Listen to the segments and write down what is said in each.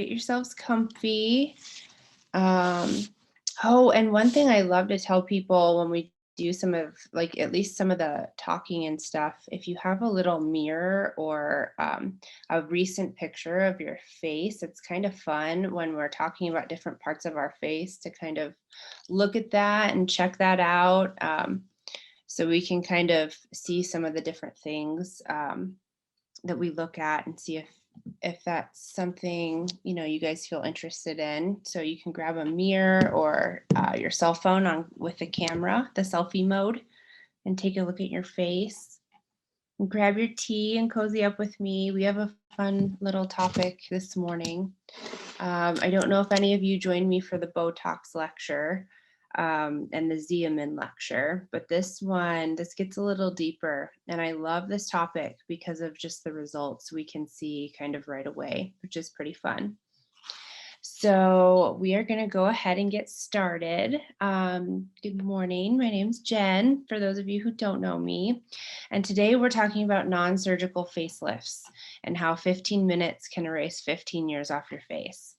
get yourselves comfy. Oh, and one thing I love to tell people when we do some of like at least some of the talking and stuff, if you have a little mirror or a recent picture of your face, it's kind of fun when we're talking about different parts of our face to kind of look at that and check that out. So we can kind of see some of the different things that we look at and see if that's something you guys feel interested in. So you can grab a mirror or your cell phone on with the camera, the selfie mode, and take a look at your face. And grab your tea and cozy up with me. We have a fun little topic this morning. I don't know if any of you joined me for the Botox lecture and the Xeomin lecture, but this gets a little deeper. And I love this topic because of just the results we can see kind of right away, which is pretty fun. So we are going to go ahead and get started. Good morning. My name's Jen, for those of you who don't know me. And today we're talking about non-surgical facelifts and how 15 minutes can erase 15 years off your face.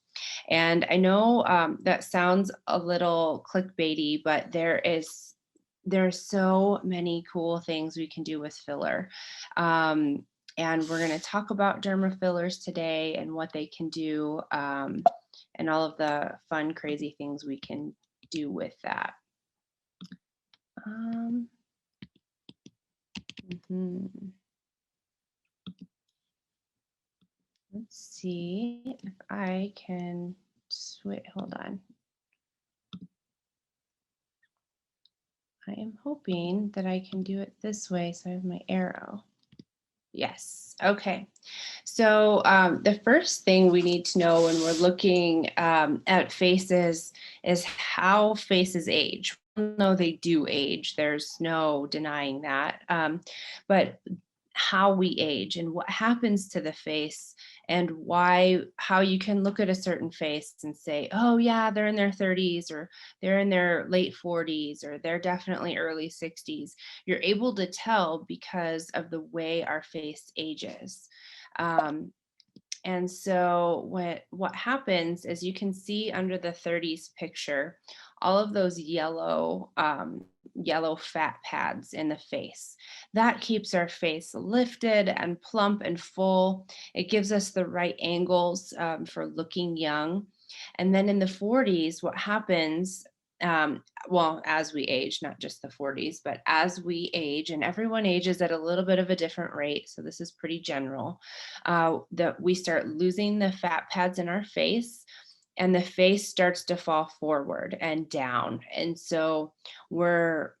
And I know that sounds a little clickbaity, but there's so many cool things we can do with filler. And we're going to talk about derma fillers today and what they can do and all of the fun, crazy things we can do with that. Let's see if I can switch. Hold on. I am hoping that I can do it this way. So I have my arrow. Yes. Okay. So the first thing we need to know when we're looking at faces is how faces age. No, they do age. There's no denying that. But how we age and what happens to the face and how you can look at a certain face and say, oh yeah, they're in their 30s or they're in their late 40s or they're definitely early 60s. You're able to tell because of the way our face ages. And so what happens is you can see under the 30s picture, all of those yellow fat pads in the face. That keeps our face lifted and plump and full. It gives us the right angles for looking young. And then in the 40s, what happens, well, as we age, not just the 40s, but as we age, and everyone ages at a little bit of a different rate, so this is pretty general, that we start losing the fat pads in our face, and the face starts to fall forward and down. And so where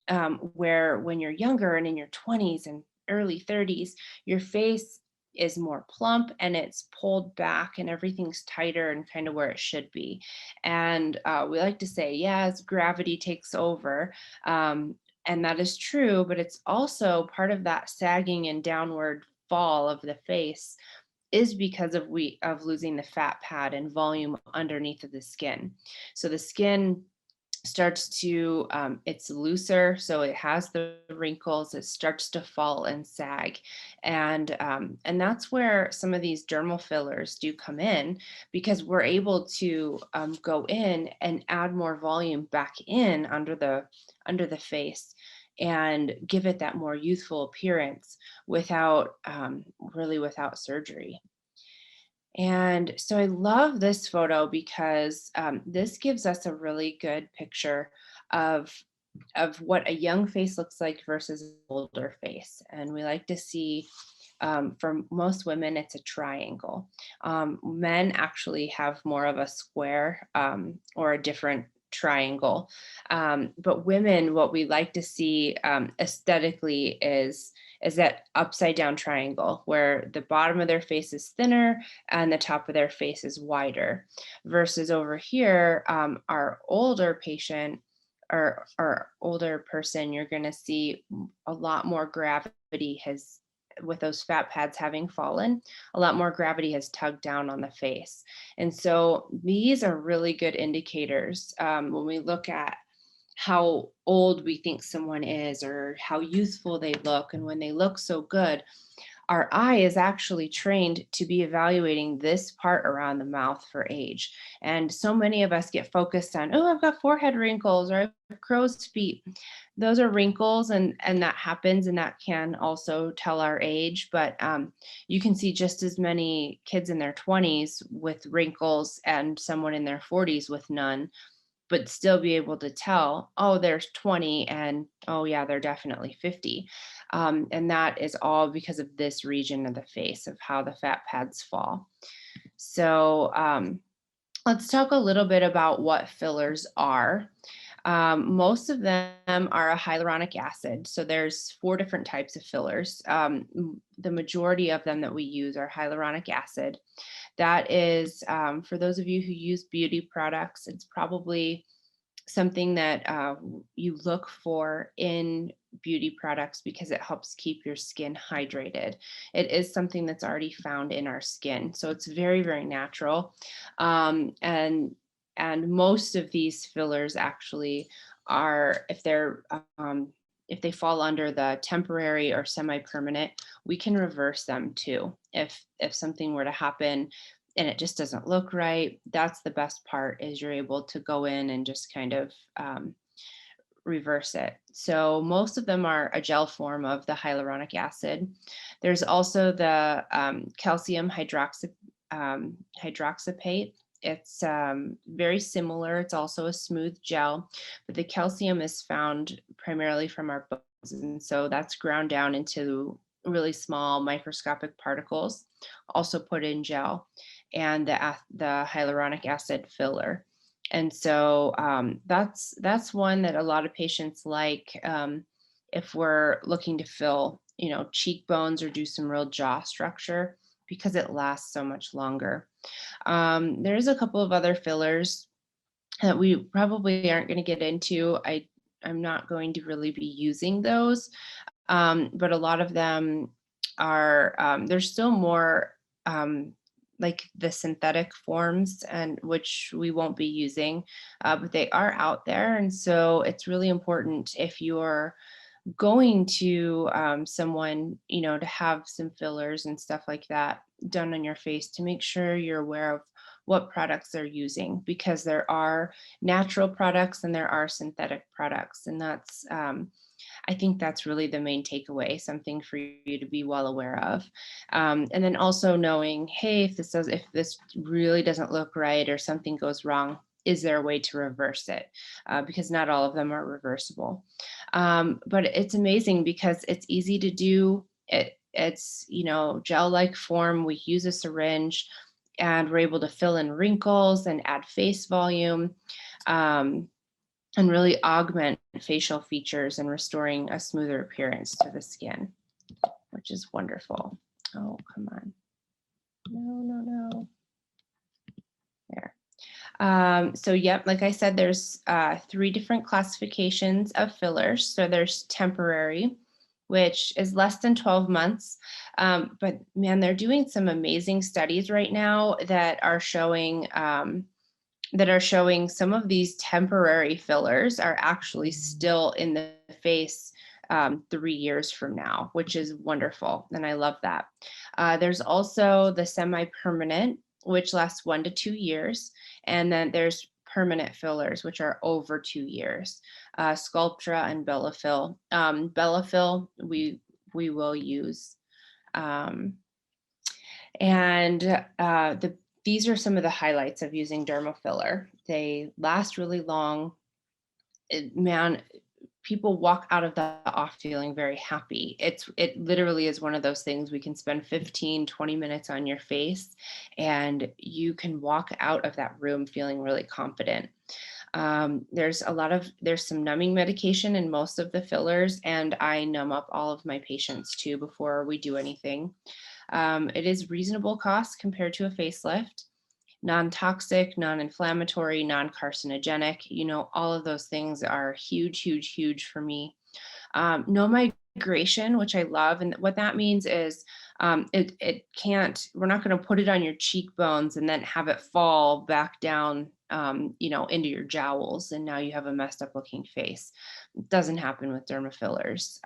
when you're younger and in your 20s and early 30s, your face is more plump and it's pulled back and everything's tighter and kind of where it should be. And we like to say, yes, gravity takes over. And that is true, but it's also part of that sagging and downward fall of the face is because of losing the fat pad and volume underneath of the skin. So the skin starts to it's looser, so it has the wrinkles, it starts to fall and sag, and that's where some of these dermal fillers do come in, because we're able to go in and add more volume back in under the face and give it that more youthful appearance without without surgery. And so I love this photo because this gives us a really good picture of what a young face looks like versus an older face. And we like to see, for most women, it's a triangle. Men actually have more of a square or a different triangle. But women, what we like to see aesthetically is that upside down triangle where the bottom of their face is thinner and the top of their face is wider, versus over here, our older patient or older person, you're going to see a lot more gravity with those fat pads having fallen, a lot more gravity has tugged down on the face. And so these are really good indicators when we look at how old we think someone is or how youthful they look. And when they look so good, our eye is actually trained to be evaluating this part around the mouth for age. And so many of us get focused on, oh, I've got forehead wrinkles or I have crow's feet. Those are wrinkles, and that happens, and that can also tell our age. But you can see just as many kids in their 20s with wrinkles and someone in their 40s with none, but still be able to tell, oh, there's 20, and oh, yeah, they're definitely 50. And that is all because of this region of the face, of how the fat pads fall. So let's talk a little bit about what fillers are. Most of them are a hyaluronic acid. So there's 4 different types of fillers. The majority of them that we use are hyaluronic acid. That is, for those of you who use beauty products, it's probably something that you look for in beauty products because it helps keep your skin hydrated. It is something that's already found in our skin, so it's very, very natural. And most of these fillers actually are, if they fall under the temporary or semi-permanent, we can reverse them too. If something were to happen and it just doesn't look right, that's the best part, is you're able to go in and just kind of reverse it. So most of them are a gel form of the hyaluronic acid. There's also the calcium hydroxypate. It's very similar. It's also a smooth gel, but the calcium is found primarily from our bones. And so that's ground down into really small microscopic particles, also put in gel, and the hyaluronic acid filler. And so that's one that a lot of patients like, if we're looking to fill, cheekbones or do some real jaw structure, because it lasts so much longer. There's a couple of other fillers that we probably aren't going to get into. I'm not going to really be using those, but a lot of them are, there's still more like the synthetic forms, and which we won't be using, but they are out there. And so it's really important, if you're going to someone, to have some fillers and stuff like that done on your face, to make sure you're aware of what products they're using, because there are natural products and there are synthetic products. And that's, I think that's really the main takeaway, something for you to be well aware of. And then also knowing, hey, if this really doesn't look right or something goes wrong, is there a way to reverse it? Because not all of them are reversible. But it's amazing because it's easy to do. It's gel-like form. We use a syringe, and we're able to fill in wrinkles and add face volume. And really augment facial features and restoring a smoother appearance to the skin, which is wonderful. Oh, come on. No. There. So yep, like I said, there's 3 different classifications of fillers. So there's temporary, which is less than 12 months. But man, they're doing some amazing studies right now that are showing some of these temporary fillers are actually still in the face 3 years from now, which is wonderful. And I love that. There's also the semi-permanent, which lasts 1 to 2 years. And then there's permanent fillers, which are over 2 years. Sculptra and Bellafill. Bellafill, we will use. These are some of the highlights of using dermafiller. They last really long. Man, people walk out of the off feeling very happy. It literally is one of those things, we can spend 15-20 minutes on your face and you can walk out of that room feeling really confident. There's some numbing medication in most of the fillers, and I numb up all of my patients too before we do anything. It is reasonable cost compared to a facelift. Non-toxic, non-inflammatory, non-carcinogenic, all of those things are huge, huge, huge for me. No migration, which I love. And what that means is we're not going to put it on your cheekbones and then have it fall back down, into your jowls. And now you have a messed up looking face. It doesn't happen with dermafillers.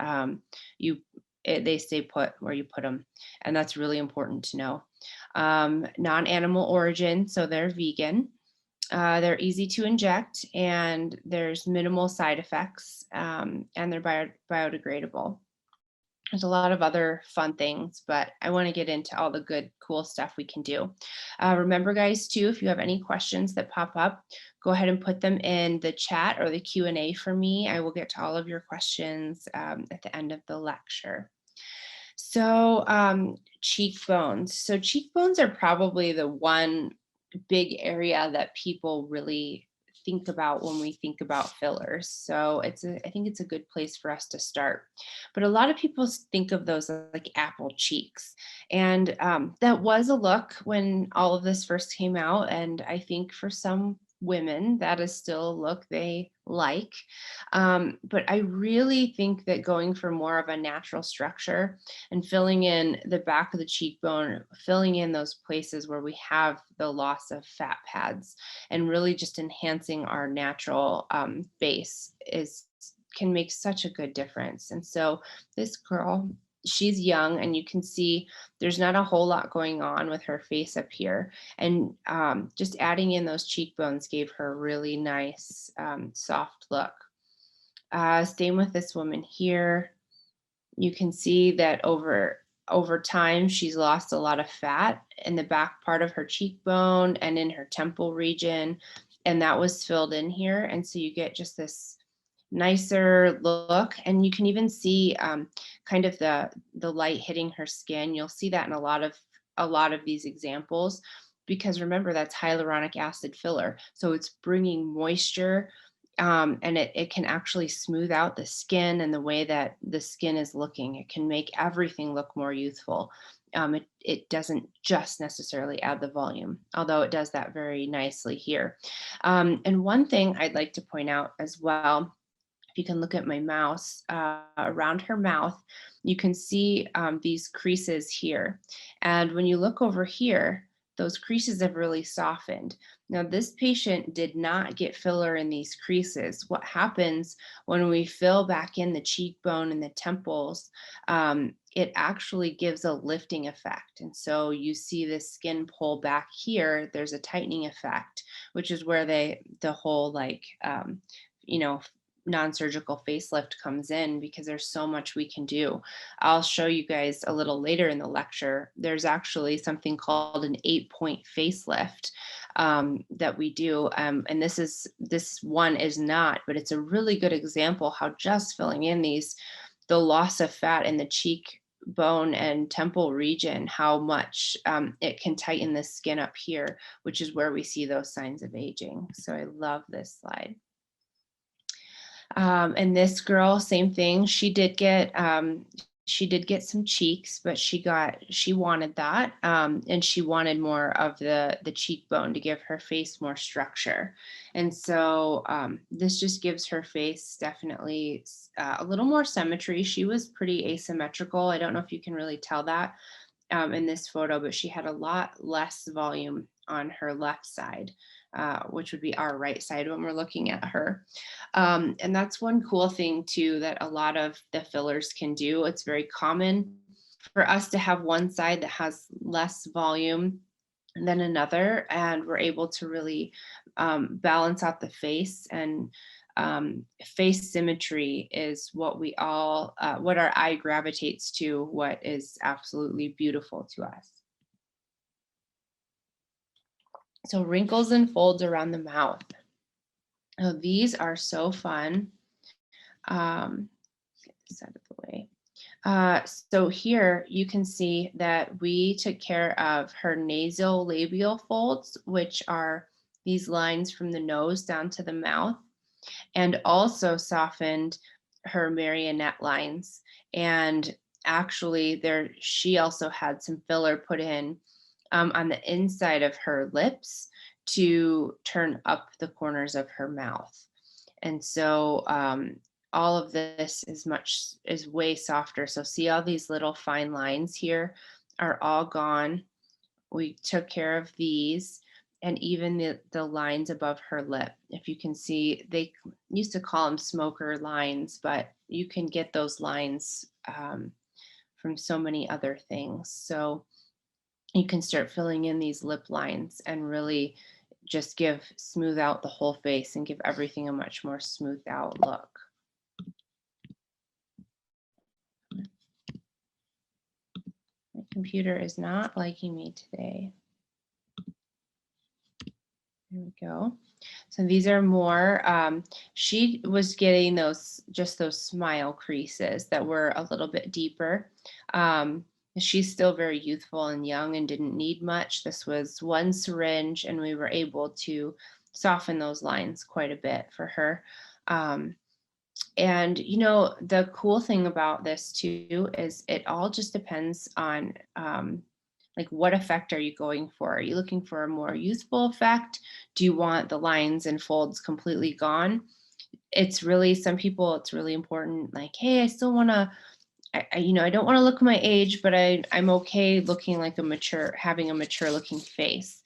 You they stay put where you put them. And that's really important to know. Non-animal origin, so they're vegan. They're easy to inject, and there's minimal side effects, and they're biodegradable. There's a lot of other fun things, but I want to get into all the good, cool stuff we can do. Remember, guys, too, if you have any questions that pop up, go ahead and put them in the chat or the Q&A for me. I will get to all of your questions at the end of the lecture. So cheekbones. So cheekbones are probably the one big area that people really think about when we think about fillers. So I think it's a good place for us to start. But a lot of people think of those as like apple cheeks. And that was a look when all of this first came out. And I think for some women, that is still a look they like. But I really think that going for more of a natural structure and filling in the back of the cheekbone, filling in those places where we have the loss of fat pads, and really just enhancing our natural base can make such a good difference. And so this girl, she's young, and you can see there's not a whole lot going on with her face up here. And just adding in those cheekbones gave her a really nice soft look. Same with this woman here. You can see that over time, she's lost a lot of fat in the back part of her cheekbone and in her temple region, and that was filled in here. And so you get just this nicer look, and you can even see kind of the light hitting her skin. You'll see that in a lot of these examples, because remember, that's hyaluronic acid filler, so it's bringing moisture, and it can actually smooth out the skin and the way that the skin is looking. It can make everything look more youthful. It doesn't just necessarily add the volume, although it does that very nicely here. And one thing I'd like to point out as well, if you can look at my mouse, around her mouth, you can see these creases here. And when you look over here, those creases have really softened. Now, this patient did not get filler in these creases. What happens when we fill back in the cheekbone and the temples, it actually gives a lifting effect. And so you see the skin pull back here, there's a tightening effect, which is where the whole non-surgical facelift comes in, because there's so much we can do. I'll show you guys a little later in the lecture. There's actually something called an 8-point facelift that we do. And this one is not, but it's a really good example how just filling in the loss of fat in the cheekbone and temple region, how much it can tighten the skin up here, which is where we see those signs of aging. So I love this slide. And this girl, same thing. She did get some cheeks, but she wanted that, and she wanted more of the cheekbone to give her face more structure. And so this just gives her face definitely a little more symmetry. She was pretty asymmetrical. I don't know if you can really tell that in this photo, but she had a lot less volume on her left side, which would be our right side when we're looking at her. And that's one cool thing too, that a lot of the fillers can do. It's very common for us to have one side that has less volume than another, and we're able to really balance out the face. And face symmetry is what what our eye gravitates to, what is absolutely beautiful to us. So wrinkles and folds around the mouth. Oh, these are so fun. Get this out of the way. So here you can see that we took care of her nasal labial folds, which are these lines from the nose down to the mouth, and also softened her marionette lines. And actually she also had some filler put in on the inside of her lips to turn up the corners of her mouth. And so all of this is way softer. So see all these little fine lines here are all gone. We took care of these, and even the lines above her lip. If you can see, they used to call them smoker lines, but you can get those lines from so many other things. So you can start filling in these lip lines and really just smooth out the whole face and give everything a much more smoothed out look. My computer is not liking me today. There we go. So these are more, she was getting just those smile creases that were a little bit deeper. She's still very youthful and young and didn't need much. This was one syringe and we were able to soften those lines quite a bit for her. And the cool thing about this too is it all just depends on like what effect are you going for? Are you looking for a more youthful effect? Do you want the lines and folds completely gone? It's really, some people, it's really important, like, hey, I still want to, I don't want to look my age, but I'm okay looking like having a mature looking face,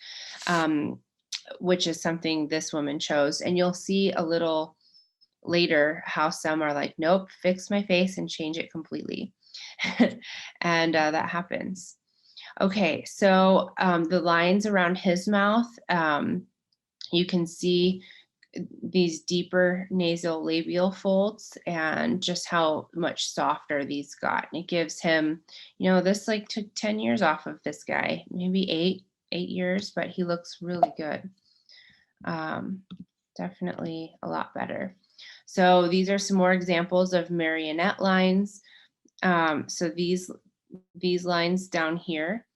which is something this woman chose. And you'll see a little later how some are like, nope, fix my face and change it completely. And that happens. Okay, so the lines around his mouth, you can see these deeper nasal labial folds and just how much softer these got. And it gives him, this like took 10 years off of this guy, maybe eight years, but he looks really good. Definitely a lot better. So these are some more examples of marionette lines. So these lines down here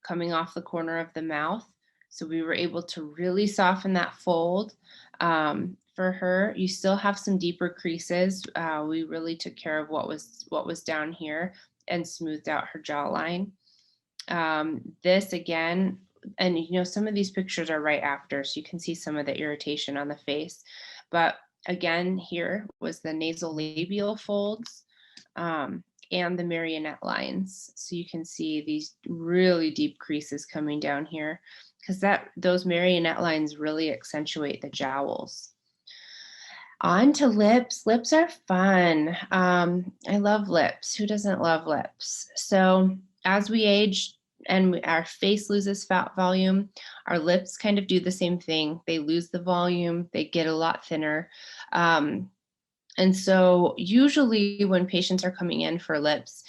coming off the corner of the mouth. So we were able to really soften that fold for her. You still have some deeper creases. We really took care of what was down here and smoothed out her jawline. This again, and some of these pictures are right after, so you can see some of the irritation on the face. But again, here was the nasal labial folds. And the marionette lines. So you can see these really deep creases coming down here because those marionette lines really accentuate the jowls. On to lips. Lips are fun. I love lips. Who doesn't love lips? So as we age and our face loses fat volume, our lips kind of do the same thing. They lose the volume, they get a lot thinner. And so usually when patients are coming in for lips,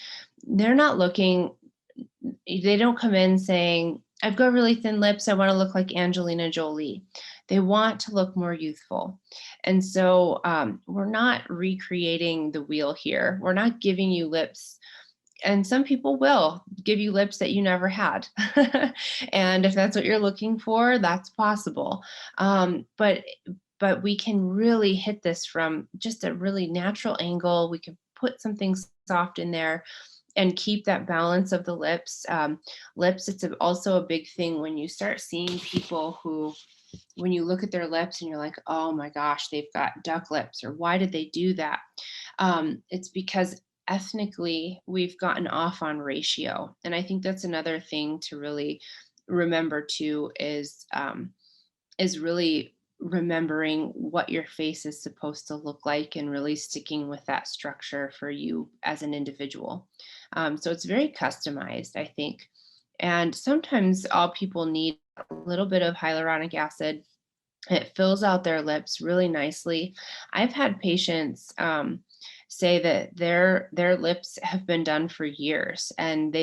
they don't come in saying, I've got really thin lips, I want to look like Angelina Jolie. They want to look more youthful. And so we're not recreating the wheel here. We're not giving you lips. And some people will give you lips that you never had. And if that's what you're looking for, that's possible. But we can really hit this from just a really natural angle. We can put something soft in there and keep that balance of the lips. Lips, it's also a big thing when you start seeing people who, when you look at their lips and you're like, oh my gosh, they've got duck lips, or why did they do that? It's because ethnically we've gotten off on ratio. And I think that's another thing to really remember too, is really remembering what your face is supposed to look like and really sticking with that structure for you as an individual. So it's very customized, I think. And sometimes all people need a little bit of hyaluronic acid. It fills out their lips really nicely. I've had patients say that their lips have been done for years and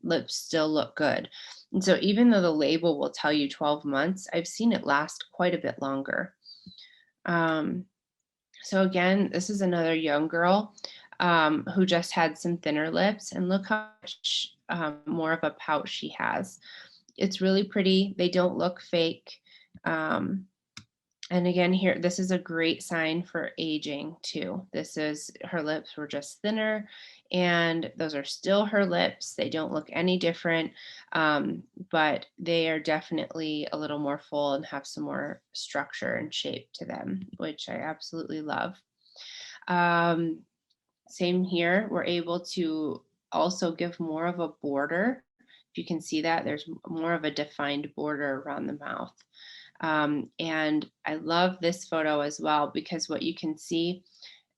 lips still look good. And so even though the label will tell you 12 months, I've seen it last quite a bit longer. So again, this is another young girl who just had some thinner lips, and look how much more of a pout she has. It's really pretty. They don't look fake. And again, here, this is a great sign for aging too. Her lips were just thinner, and those are still her lips. They don't look any different, but they are definitely a little more full and have some more structure and shape to them, which I absolutely love. Same here, we're able to also give more of a border. If you can see that, there's more of a defined border around the mouth. And I love this photo as well, because what you can see,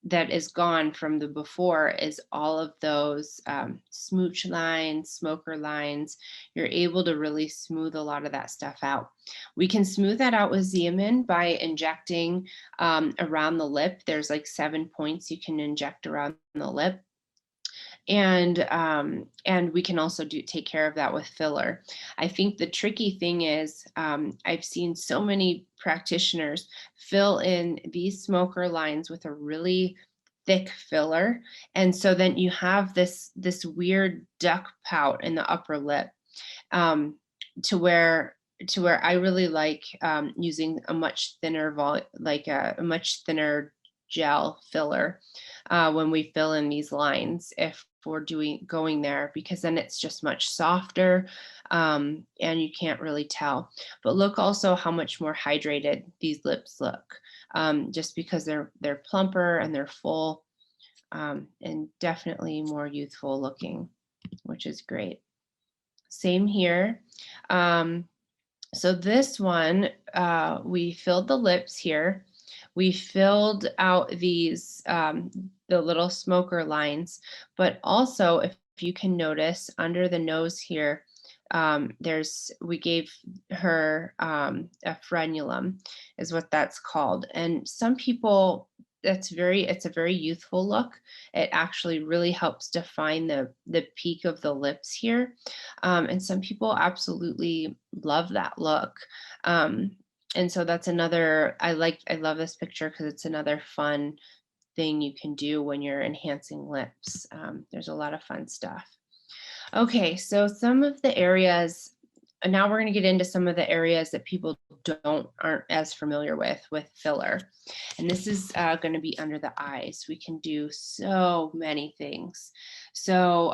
that is gone from the before is all of those smooch lines, smoker lines. You're able to really smooth a lot of that stuff out. We can smooth that out with Xeomin by injecting around the lip. There's like 7 points you can inject around the lip. And we can also take care of that with filler. I think the tricky thing is I've seen so many practitioners fill in these smoker lines with a really thick filler, and so then you have this weird duck pout in the upper lip, um, to where I really like using a much thinner a much thinner gel filler when we fill in these lines, if we're going there, because then it's just much softer, and you can't really tell. But look also how much more hydrated these lips look, just because they're plumper and they're full, and definitely more youthful looking, which is great. Same here. So this one, we filled the lips here. We filled out these, the little smoker lines, but also if you can notice under the nose here, we gave her a frenulum is what that's called. And some people, it's a very youthful look. It actually really helps define the peak of the lips here. And some people absolutely love that look. And so that's another, I love this picture because it's another fun thing you can do when you're enhancing lips. There's a lot of fun stuff. Okay, so some of the areas, and now we're going to get into some of the areas that people aren't as familiar with filler. And this is going to be under the eyes. We can do so many things. So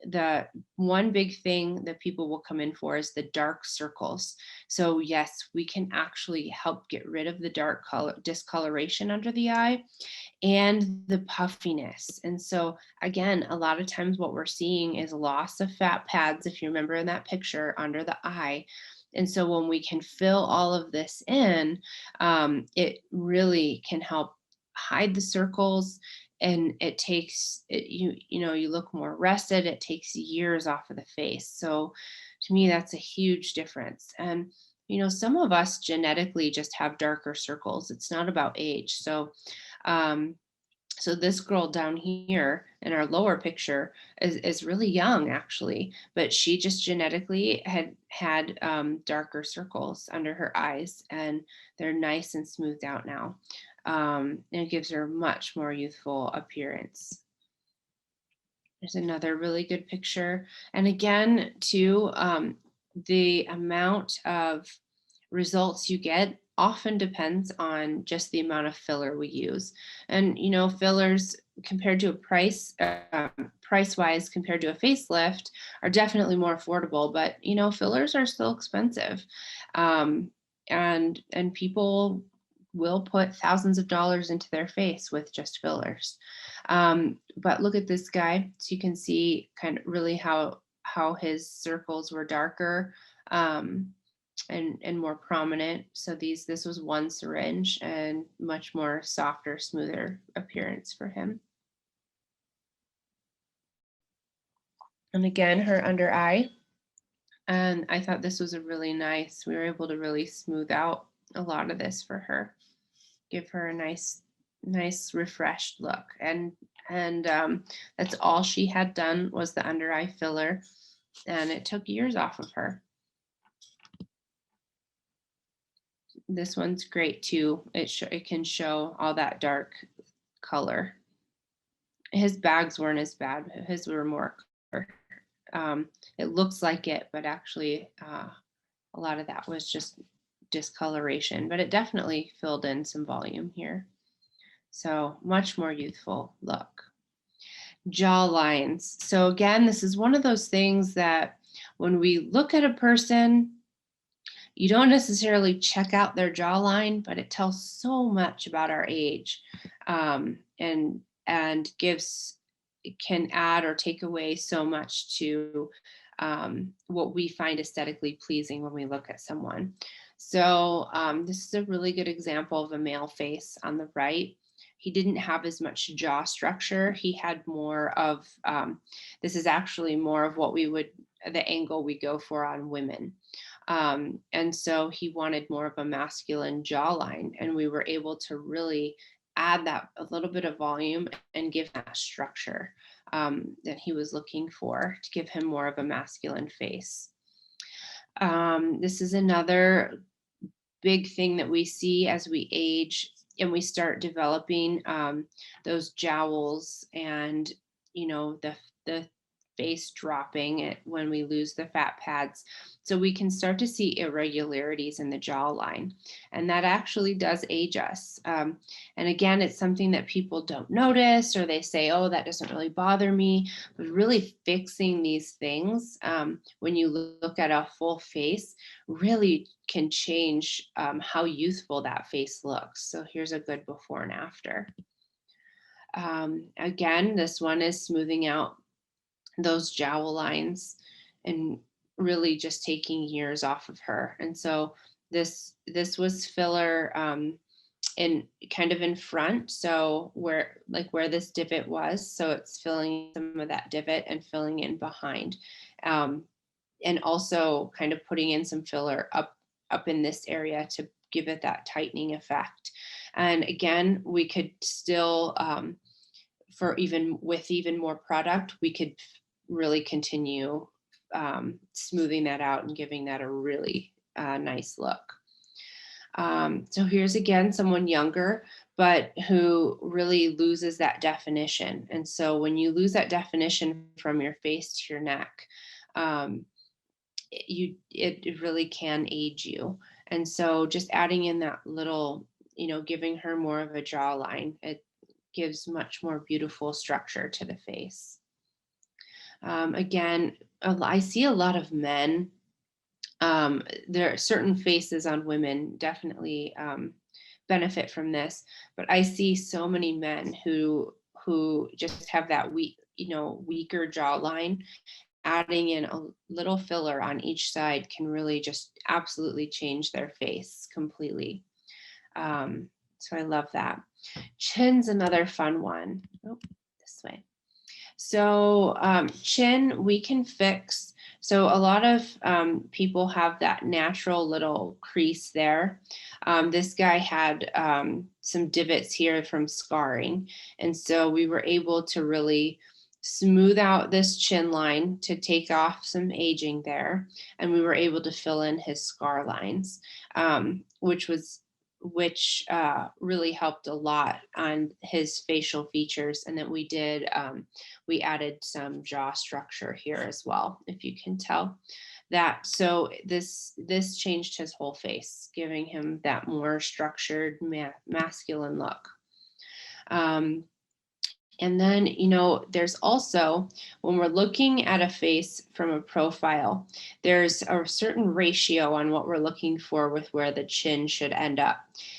the one big thing that people will come in for is the dark circles. So yes, we can actually help get rid of the dark color discoloration under the eye and the puffiness. And so again, a lot of times what we're seeing is loss of fat pads, if you remember in that picture, under the eye. And so when we can fill all of this in, it really can help hide the circles, and it takes you look more rested. It takes years off of the face. So to me, that's a huge difference. And some of us genetically just have darker circles. It's not about age. Um, so this girl down here in our lower picture is really young actually, but she just genetically had darker circles under her eyes, and they're nice and smoothed out now. And it gives her a much more youthful appearance. There's another really good picture. And again, too, the amount of results you get often depends on just the amount of filler we use. And fillers compared to price wise compared to a facelift are definitely more affordable, but fillers are still expensive. And people will put thousands of dollars into their face with just fillers. But look at this guy. So you can see kind of really how his circles were darker, and more prominent. So this was one syringe and much more softer, smoother appearance for him. And again, her under eye. And I thought this was a really nice, we were able to really smooth out a lot of this for her, give her a nice refreshed look. And that's all she had done was the under eye filler, and it took years off of her. This one's great too. It can show all that dark color. His bags weren't as bad. His were more color. It looks like it, but actually a lot of that was just discoloration, but it definitely filled in some volume here. So much more youthful look. Jaw lines. So again, this is one of those things that when we look at a person, you don't necessarily check out their jawline, but it tells so much about our age, and can add or take away so much to what we find aesthetically pleasing when we look at someone. So this is a really good example of a male face on the right. he didn't have as much jaw structure. He had more of, this is actually more of what we would, the angle we go for on women. And so he wanted more of a masculine jawline, and we were able to really add that a little bit of volume and give that structure that he was looking for to give him more of a masculine face. This is another big thing that we see as we age and we start developing those jowls and, you know, the face dropping it when we lose the fat pads. So we can start to see irregularities in the jawline, and that actually does age us. And again, it's something that people don't notice, or they say, oh, that doesn't really bother me. But really fixing these things, when you look at a full face, really can change how youthful that face looks. So here's a good before and after. Again, this one is smoothing out those jowl lines and really just taking years off of her. And so this was filler in kind of in front, so where this divot was, so it's filling some of that divot and filling in behind, and also kind of putting in some filler up in this area to give it that tightening effect. And again, we could still for even more product, we could really continue smoothing that out and giving that a really nice look. So here's again someone younger, but who really loses that definition. And so when you lose that definition from your face to your neck, it really can age you. And so just adding in that little, you know, giving her more of a jawline, it gives much more beautiful structure to the face. Again, I see a lot of men. There are certain faces on women definitely benefit from this, but I see so many men who just have that weaker jawline. Adding in a little filler on each side can really just absolutely change their face completely. So I love that. Chin's another fun one. Oh, this way. So chin, we can fix. So a lot of people have that natural little crease there. This guy had some divots here from scarring. And so we were able to really smooth out this chin line to take off some aging there. And we were able to fill in his scar lines, which really helped a lot on his facial features. And then we added some jaw structure here as well, if you can tell that. So this changed his whole face, giving him that more structured masculine look. And then, you know, there's also, when we're looking at a face from a profile, there's a certain ratio on what we're looking for with where the chin should end up.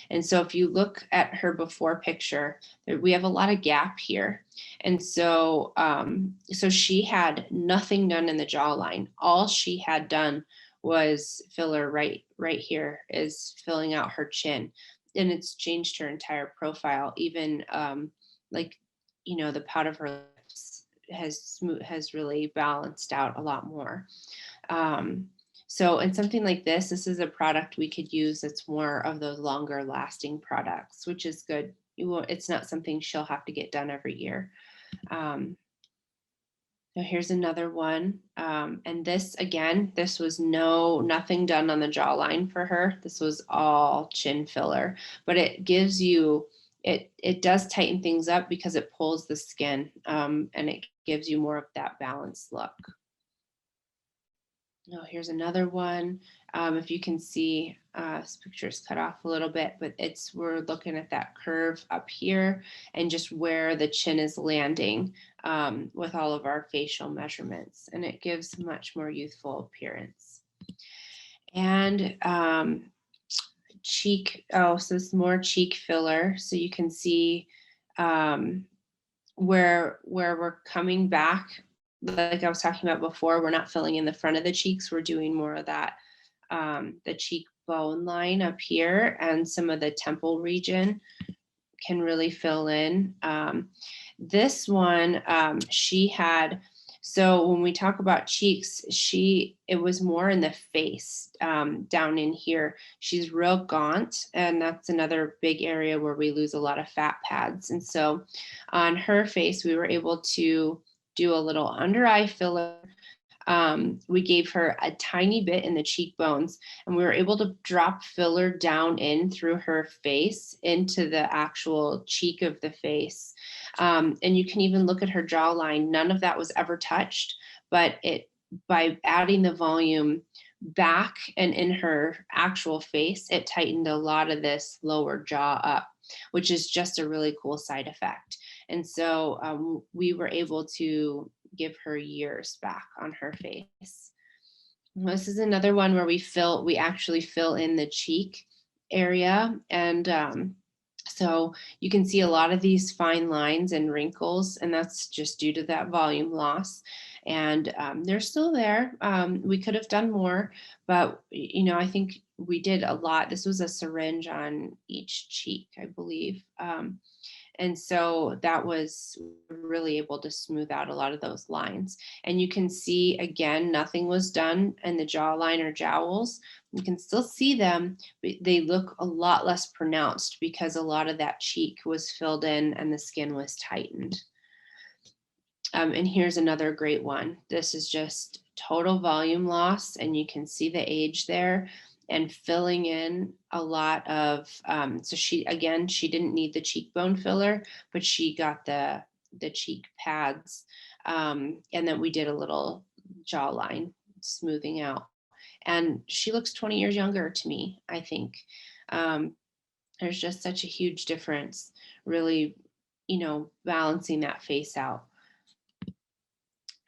And so if you look at her before picture, we have a lot of gap here. And so, so she had nothing done in the jawline. All she had done was filler right here is filling out her chin. And it's changed her entire profile, even like, you know, the pout of her lips has really balanced out a lot more. So in something like this is a product we could use that's more of those longer lasting products, which is good. It's not something she'll have to get done every year. So here's another one. And this, again, this was nothing done on the jawline for her. This was all chin filler, but it gives you, it does tighten things up because it pulls the skin, and it gives you more of that balanced look. Oh, here's another one. If you can see, this picture is cut off a little bit, but we're looking at that curve up here and just where the chin is landing with all of our facial measurements, and it gives much more youthful appearance. And cheek, so it's more cheek filler. So you can see where we're coming back, like I was talking about before, we're not filling in the front of the cheeks. We're doing more of that, the cheekbone line up here and some of the temple region can really fill in. This one, she had, so when we talk about cheeks, it was more in the face, down in here. She's real gaunt, and that's another big area where we lose a lot of fat pads. And so on her face, we were able to do a little under eye filler. We gave her a tiny bit in the cheekbones, and we were able to drop filler down in through her face into the actual cheek of the face. And you can even look at her jawline. None of that was ever touched, but by adding the volume back and in her actual face, it tightened a lot of this lower jaw up, which is just a really cool side effect. And so we were able to give her years back on her face. This is another one where we actually fill in the cheek area. And so you can see a lot of these fine lines and wrinkles, and that's just due to that volume loss. And they're still there. We could have done more, but I think we did a lot. This was a syringe on each cheek, I believe. And so that was really able to smooth out a lot of those lines. And you can see, again, nothing was done in the jawline or jowls. You can still see them, but they look a lot less pronounced because a lot of that cheek was filled in and the skin was tightened. And here's another great one. This is just total volume loss, and you can see the age there, and filling in a lot of, so she didn't need the cheekbone filler, but she got the cheek pads. And then we did a little jawline smoothing out. And she looks 20 years younger to me, I think. There's just such a huge difference, really, balancing that face out.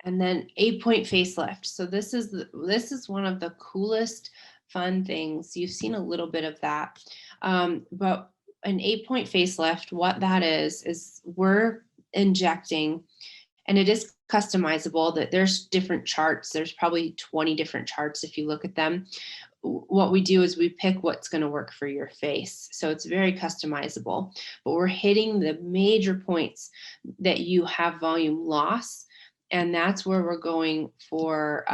And then 8-point facelift. So this is one of the coolest, fun things. You've seen a little bit of that. But an 8-point facelift, what that is we're injecting, and it is customizable, that there's different charts. There's probably 20 different charts if you look at them. What we do is we pick what's going to work for your face. So it's very customizable, but we're hitting the major points that you have volume loss. And that's where we're going for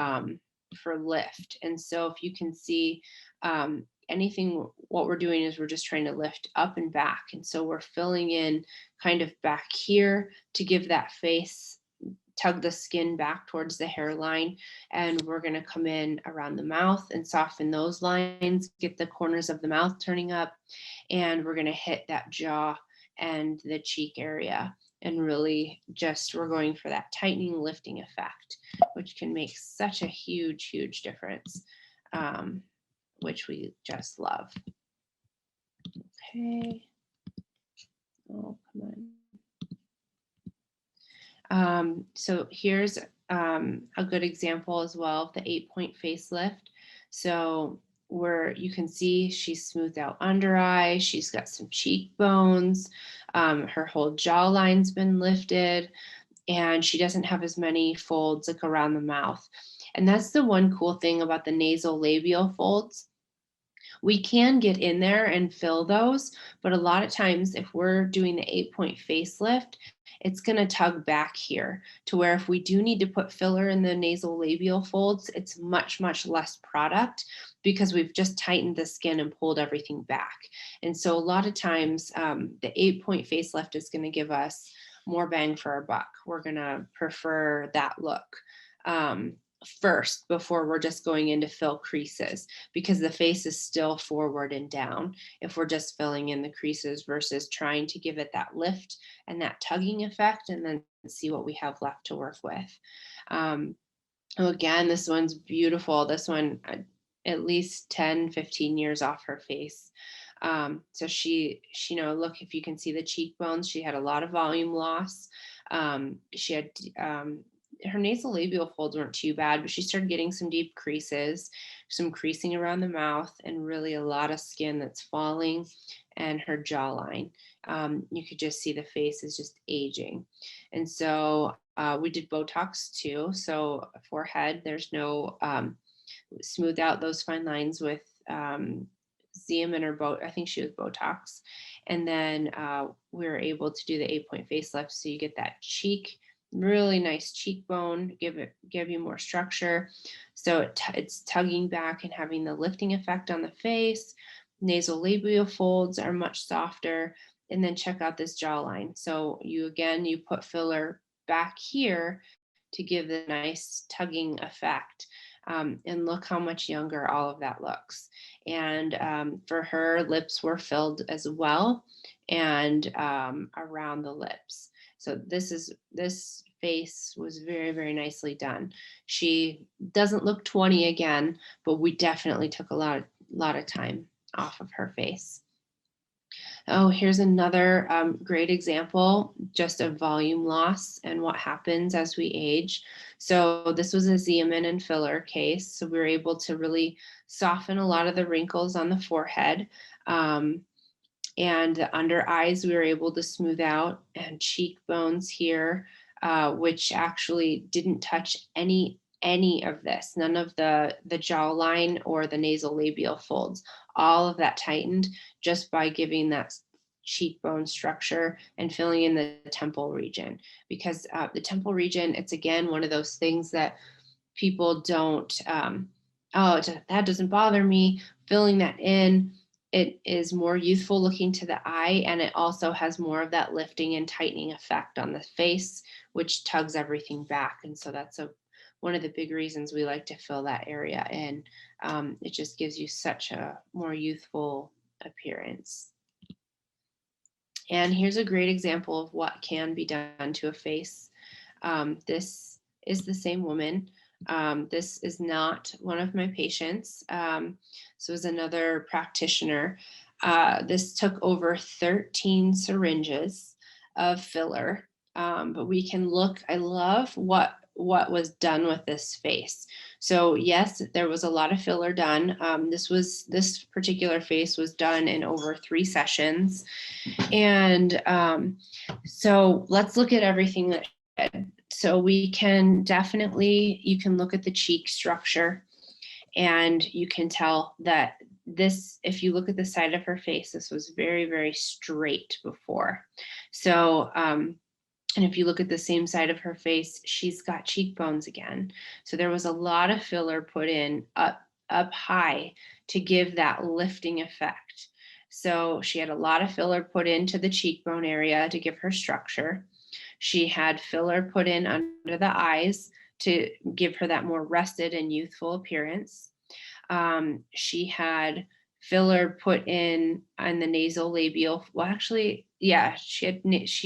lift. And so if you can see anything, what we're doing is we're just trying to lift up and back. And so we're filling in kind of back here to give that face, tug the skin back towards the hairline. And we're going to come in around the mouth and soften those lines, get the corners of the mouth turning up. And we're going to hit that jaw and the cheek area. And really just, we're going for that tightening, lifting effect, which can make such a huge, huge difference, which we just love. Okay. Oh, come on. So here's a good example as well of the 8-point facelift. So where you can see she's smoothed out under eye, she's got some cheekbones, her whole jawline's been lifted, and she doesn't have as many folds like around the mouth. And that's the one cool thing about the nasal labial folds. We can get in there and fill those, but a lot of times if we're doing the 8-point facelift, it's going to tug back here to where if we do need to put filler in the nasal labial folds, it's much, much less product because we've just tightened the skin and pulled everything back. And so a lot of times the 8-point facelift is going to give us more bang for our buck. We're going to prefer that look first before we're just going in to fill creases, because the face is still forward and down if we're just filling in the creases versus trying to give it that lift and that tugging effect and then see what we have left to work with. Again, this one's beautiful. This one at least 10-15 years off her face. So she look, if you can see the cheekbones, she had a lot of volume loss. She had her nasal labial folds weren't too bad, but she started getting some deep creases, some creasing around the mouth, and really a lot of skin that's falling, and her jawline. You could just see the face is just aging. And so we did Botox too. So forehead, there's no smooth out those fine lines with Xeomin, or I think she was Botox. And then we're able to do the 8-point facelift. So you get that cheek, really nice cheekbone, give you more structure. So it's tugging back and having the lifting effect on the face. Nasal labial folds are much softer. And then check out this jawline. So you put filler back here to give the nice tugging effect. And look how much younger all of that looks. And for her, lips were filled as well, and around the lips. So this face was very, very nicely done. She doesn't look 20 again, but we definitely took a lot of time off of her face. Oh, here's another great example just of volume loss and what happens as we age. So this was a Xeomin and filler case. So we were able to really soften a lot of the wrinkles on the forehead. And the under eyes, we were able to smooth out, and cheekbones here, which actually didn't touch any of this, none of the jawline or the nasal labial folds. All of that tightened just by giving that cheekbone structure and filling in the temple region. Because the temple region, it's again one of those things that people don't, oh, that doesn't bother me, filling that in. It is more youthful looking to the eye, and it also has more of that lifting and tightening effect on the face, which tugs everything back. And so that's one of the big reasons we like to fill that area in. It just gives you such a more youthful appearance. And here's a great example of what can be done to a face. This is the same woman. This is not one of my patients. So it was another practitioner. This took over 13 syringes of filler. But we can look, I love what was done with this face. So yes, there was a lot of filler done. This particular face was done in over 3 sessions. And so let's look at everything that she did. So we can definitely, you can look at the cheek structure, and you can tell that this, if you look at the side of her face, this was very, very straight before. So, and if you look at the same side of her face, she's got cheekbones again. So there was a lot of filler put in up high to give that lifting effect. So she had a lot of filler put into the cheekbone area to give her structure. She had filler put in under the eyes to give her that more rested and youthful appearance. She had filler put in on the nasal labial. Well, actually, yeah, she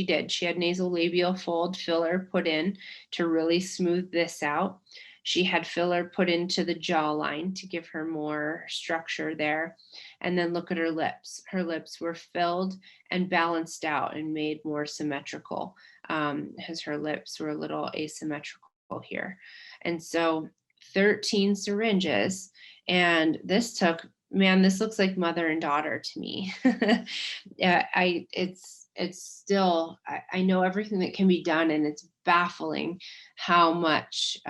did. She had nasal labial fold filler put in to really smooth this out. She had filler put into the jawline to give her more structure there. And then look at her lips. Her lips were filled and balanced out and made more symmetrical, because her lips were a little asymmetrical here. And so 13 syringes. And this took, man, this looks like mother and daughter to me. Yeah, it's still, I know everything that can be done, and it's baffling how much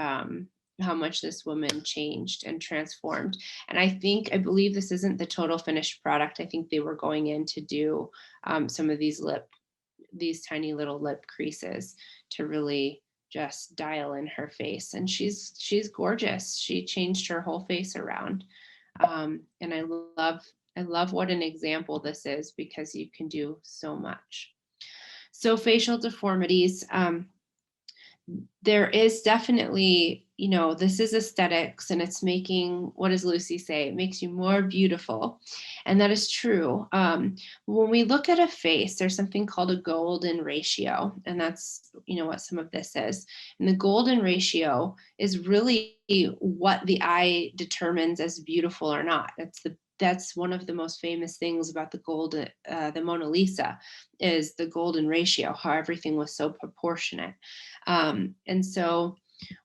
this woman changed and transformed. And I believe this isn't the total finished product. I think they were going in to do some of these tiny little lip creases to really just dial in her face. And she's gorgeous. She changed her whole face around. And I love what an example this is, because you can do so much. So facial deformities, there is definitely, this is aesthetics, and it's making, what does Lucy say? It makes you more beautiful. And that is true. When we look at a face, there's something called a golden ratio. And that's, what some of this is. And the golden ratio is really what the eye determines as beautiful or not. That's one of the most famous things about the Mona Lisa, is the golden ratio, how everything was so proportionate. And so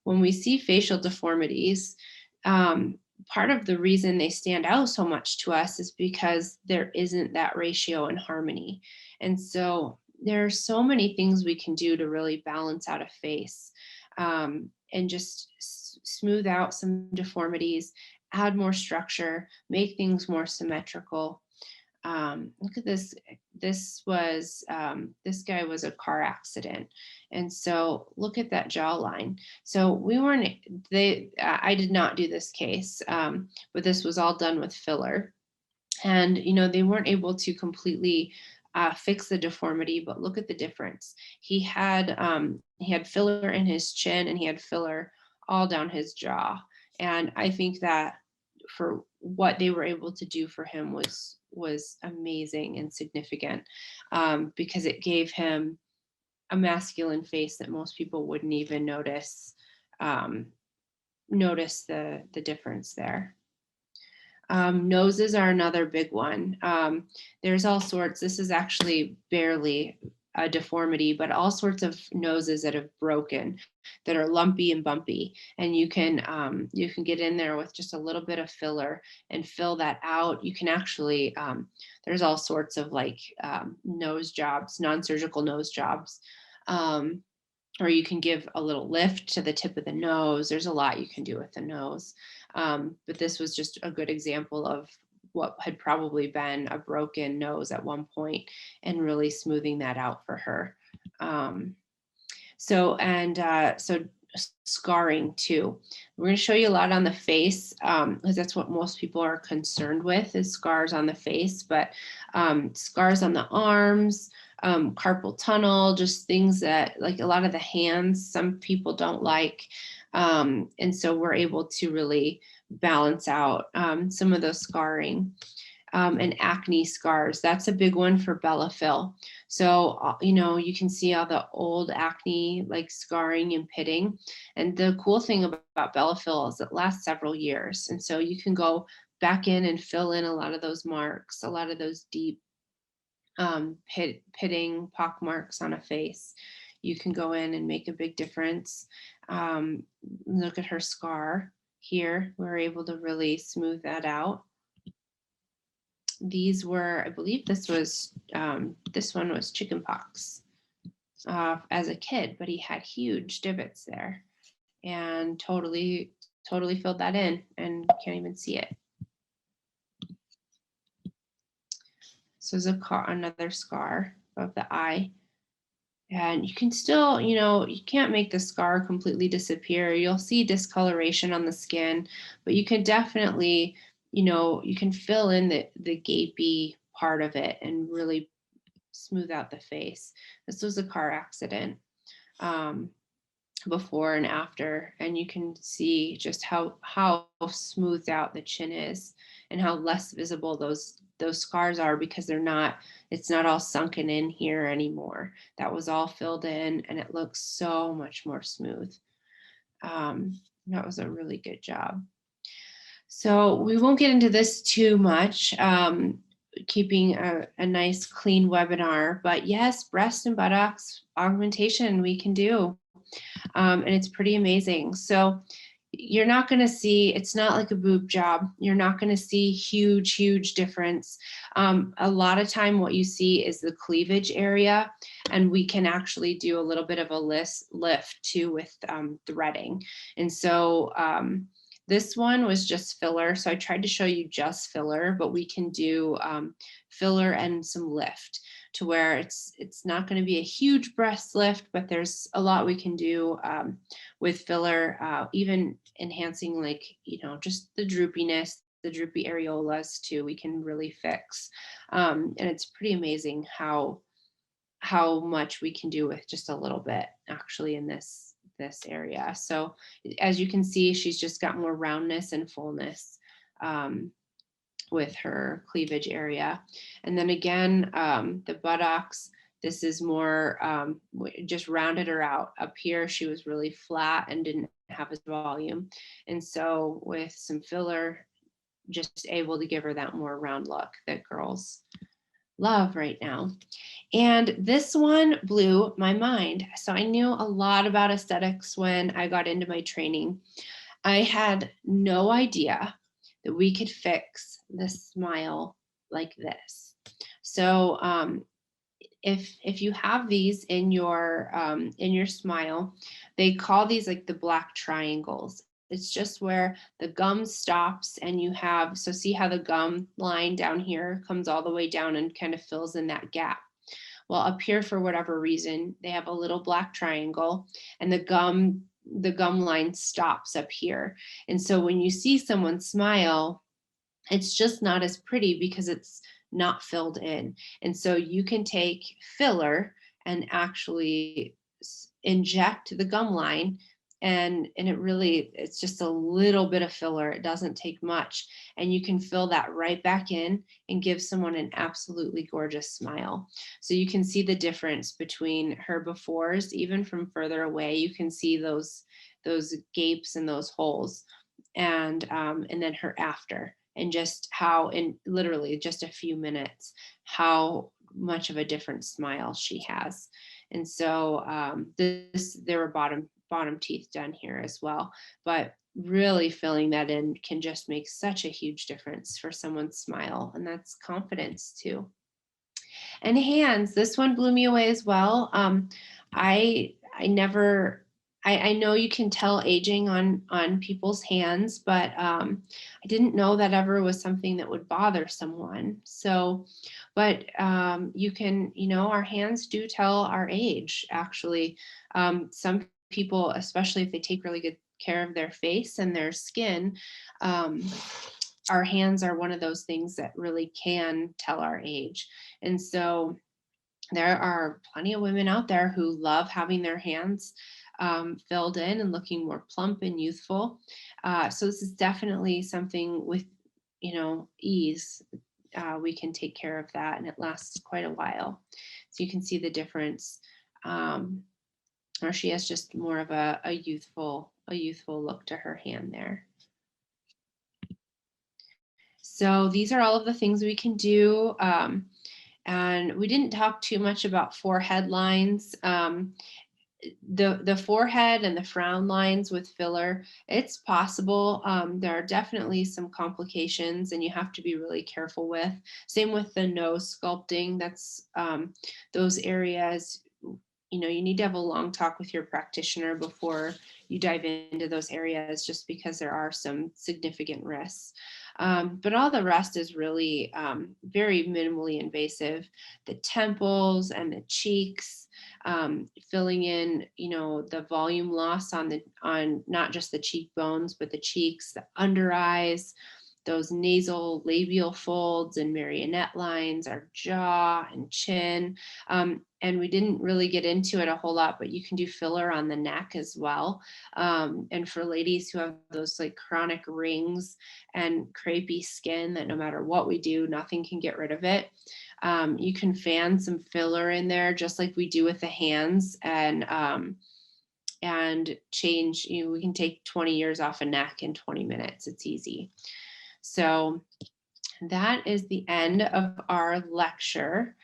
when we see facial deformities, part of the reason they stand out so much to us is because there isn't that ratio in harmony. And so there are so many things we can do to really balance out a face, and just smooth out some deformities, add more structure, make things more symmetrical. Look at this. This was, this guy was a car accident. And so look at that jawline. So we weren't, I did not do this case, but this was all done with filler. And, they weren't able to completely fix the deformity, but look at the difference. He had filler in his chin and he had filler all down his jaw. And I think that for what they were able to do for him was amazing and significant, because it gave him a masculine face that most people wouldn't even notice the difference there. Noses are another big one. There's all sorts. This is actually barely a deformity, but all sorts of noses that have broken, that are lumpy and bumpy. And you can get in there with just a little bit of filler and fill that out. You can actually, there's all sorts of like nose jobs, non-surgical nose jobs. Or you can give a little lift to the tip of the nose. There's a lot you can do with the nose. But this was just a good example of what had probably been a broken nose at one point and really smoothing that out for her. So scarring too. We're going to show you a lot on the face, because that's what most people are concerned with, is scars on the face, but scars on the arms, carpal tunnel, just things that, like a lot of the hands, some people don't like. And so we're able to really balance out some of those scarring. And acne scars, that's a big one for Bellafill. So, you can see all the old acne, like scarring and pitting. And the cool thing about Bellafill is it lasts several years. And so you can go back in and fill in a lot of those marks, a lot of those deep pitting pock marks on a face. You can go in and make a big difference. Look at her scar here. We're able to really smooth that out. These were, I believe this one was chickenpox as a kid, but he had huge divots there and totally filled that in and can't even see it. So there's another scar above the eye. And you can still, you can't make the scar completely disappear. You'll see discoloration on the skin, but you can definitely, you can fill in the gapy part of it and really smooth out the face. This was a car accident before and after, and you can see just how smoothed out the chin is and how less visible those scars are, because it's not all sunken in here anymore. That was all filled in and it looks so much more smooth. That was a really good job. So we won't get into this too much, keeping a nice clean webinar, but yes, breast and buttocks augmentation we can do. And it's pretty amazing. So you're not going to see, it's not like a boob job. You're not going to see huge difference. A lot of time what you see is the cleavage area, and we can actually do a little bit of a lift too with threading. And so this one was just filler. So I tried to show you just filler, but we can do filler and some lift, to where it's not going to be a huge breast lift, but there's a lot we can do with filler, even enhancing, like, just the droopiness, the droopy areolas too, we can really fix. And it's pretty amazing how much we can do with just a little bit actually in this area. So as you can see, she's just got more roundness and fullness with her cleavage area. And then again, the buttocks, this is more, just rounded her out. Up here, she was really flat and didn't have as volume. And so with some filler, just able to give her that more round look that girls love right now. And this one blew my mind. So I knew a lot about aesthetics when I got into my training. I had no idea that we could fix the smile like this. So if you have these in your smile, they call these like the black triangles. It's just where the gum stops and you have, so see how the gum line down here comes all the way down and kind of fills in that gap. Well, up here, for whatever reason, they have a little black triangle and the gum line stops up here. And so when you see someone smile, it's just not as pretty because it's not filled in. And so you can take filler and actually inject the gum line, and it really, it's just a little bit of filler. It doesn't take much, and you can fill that right back in and give someone an absolutely gorgeous smile. So you can see the difference between her befores. Even from further away, you can see those gapes and those holes, and then her after, and just how in literally just a few minutes, how much of a different smile she has. And so there were bottom teeth done here as well, but really filling that in can just make such a huge difference for someone's smile, and that's confidence too. And hands, this one blew me away as well. I never, I know you can tell aging on people's hands, but I didn't know that ever was something that would bother someone. So, but you can, our hands do tell our age, actually. Some people, especially if they take really good care of their face and their skin, our hands are one of those things that really can tell our age. And so there are plenty of women out there who love having their hands filled in and looking more plump and youthful. So this is definitely something with, ease. We can take care of that, and it lasts quite a while. So you can see the difference. Or she has just more of a youthful look to her hand there. So these are all of the things we can do. And we didn't talk too much about forehead lines. The forehead and the frown lines with filler, it's possible. There are definitely some complications, and you have to be really careful with. Same with the nose sculpting. That's those areas. You need to have a long talk with your practitioner before you dive into those areas, just because there are some significant risks. But all the rest is really very minimally invasive. The temples and the cheeks, filling in, the volume loss on not just the cheekbones, but the cheeks, the under eyes, those nasal labial folds and marionette lines, our jaw and chin. And we didn't really get into it a whole lot, but you can do filler on the neck as well. And for ladies who have those like chronic rings and crepey skin that no matter what we do, nothing can get rid of it. You can fan some filler in there just like we do with the hands, and change, we can take 20 years off a neck in 20 minutes. It's easy. So that is the end of our lecture.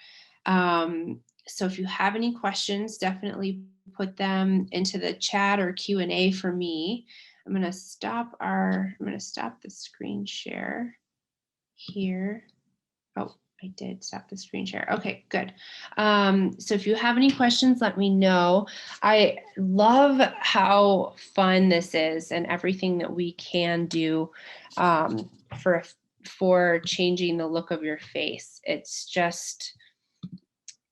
So if you have any questions, definitely put them into the chat or Q&A for me. I'm going to stop the screen share here. Oh, I did stop the screen share. Okay, good. So if you have any questions, let me know. I love how fun this is and everything that we can do for changing the look of your face.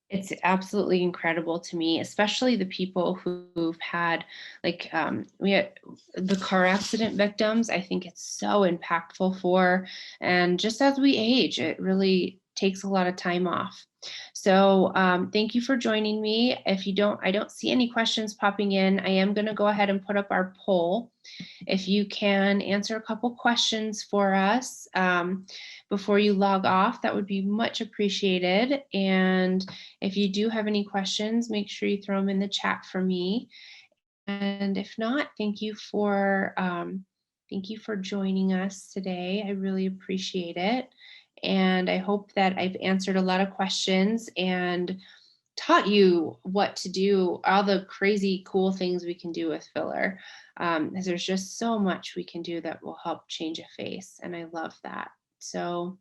It's absolutely incredible to me, especially the people who've had, like, we had the car accident victims. I think it's so impactful for, and just as we age, it really takes a lot of time off. So thank you for joining me. I don't see any questions popping in. I am going to go ahead and put up our poll. If you can answer a couple questions for us before you log off, that would be much appreciated. And if you do have any questions, make sure you throw them in the chat for me. And if not, thank you for joining us today. I really appreciate it. And I hope that I've answered a lot of questions and taught you what to do, all the crazy cool things we can do with filler. Because there's just so much we can do that will help change a face. And I love that. So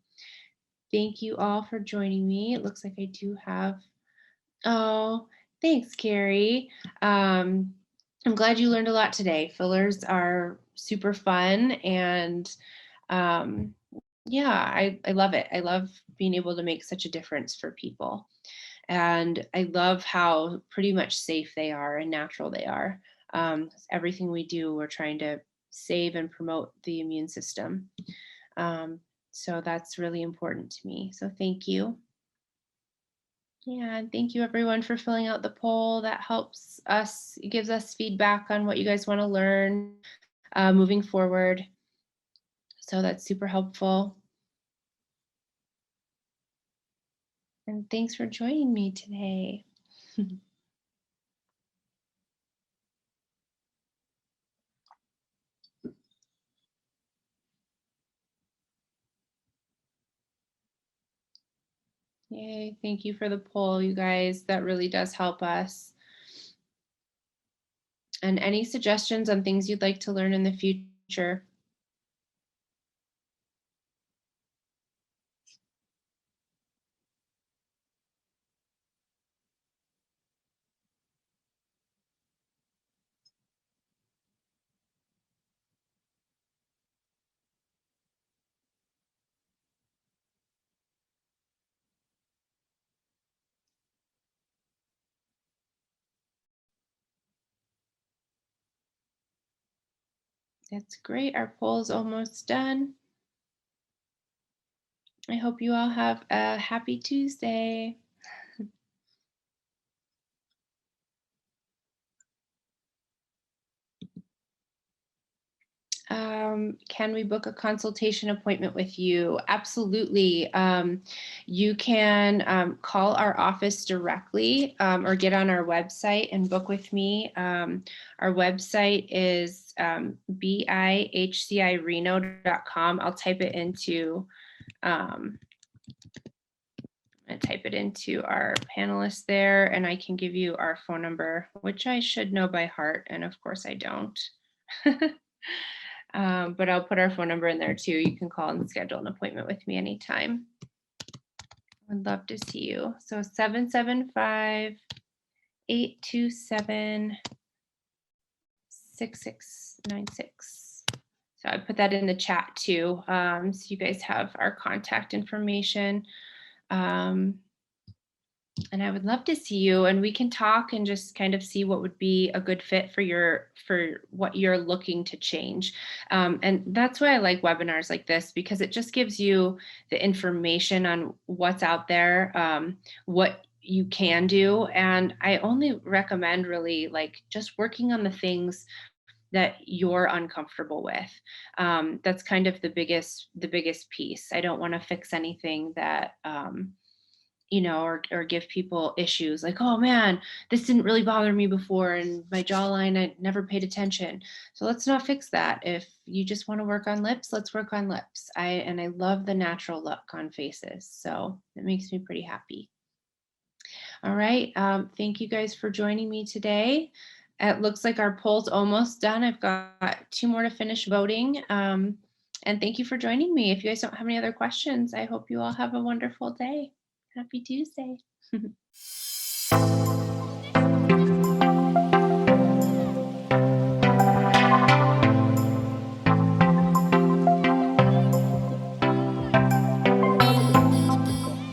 thank you all for joining me. It looks like I do have, oh, thanks, Carrie. I'm glad you learned a lot today. Fillers are super fun, and um, yeah, I love it. I love being able to make such a difference for people. And I love how pretty much safe they are and natural they are. Everything we do, we're trying to save and promote the immune system. Um, so that's really important to me. So thank you. Yeah, and thank you everyone for filling out the poll. That helps us, it gives us feedback on what you guys want to learn moving forward. So that's super helpful. And thanks for joining me today. Yay, thank you for the poll, you guys. That really does help us. And any suggestions on things you'd like to learn in the future? That's great. Our poll is almost done. I hope you all have a happy Tuesday. Can we book a consultation appointment with you? Absolutely. You can call our office directly or get on our website and book with me. Our website is bihcireno.com. I'll type it into our panelists there, and I can give you our phone number, which I should know by heart, and of course I don't. But I'll put our phone number in there too. You can call and schedule an appointment with me anytime. I'd love to see you. So 775-827-6696. So I put that in the chat too. So you guys have our contact information. And I would love to see you, and we can talk and just kind of see what would be a good fit for what you're looking to change. And that's why I like webinars like this, because it just gives you the information on what's out there, what you can do. And I only recommend really like just working on the things that you're uncomfortable with. That's kind of the biggest piece. I don't want to fix anything that or give people issues like, oh man, this didn't really bother me before, and my jawline, I never paid attention. So let's not fix that. If you just want to work on lips, let's work on lips. I love the natural look on faces, so it makes me pretty happy. All right, thank you guys for joining me today. It looks like our poll's almost done. I've got 2 more to finish voting. And thank you for joining me. If you guys don't have any other questions, I hope you all have a wonderful day. Happy Tuesday.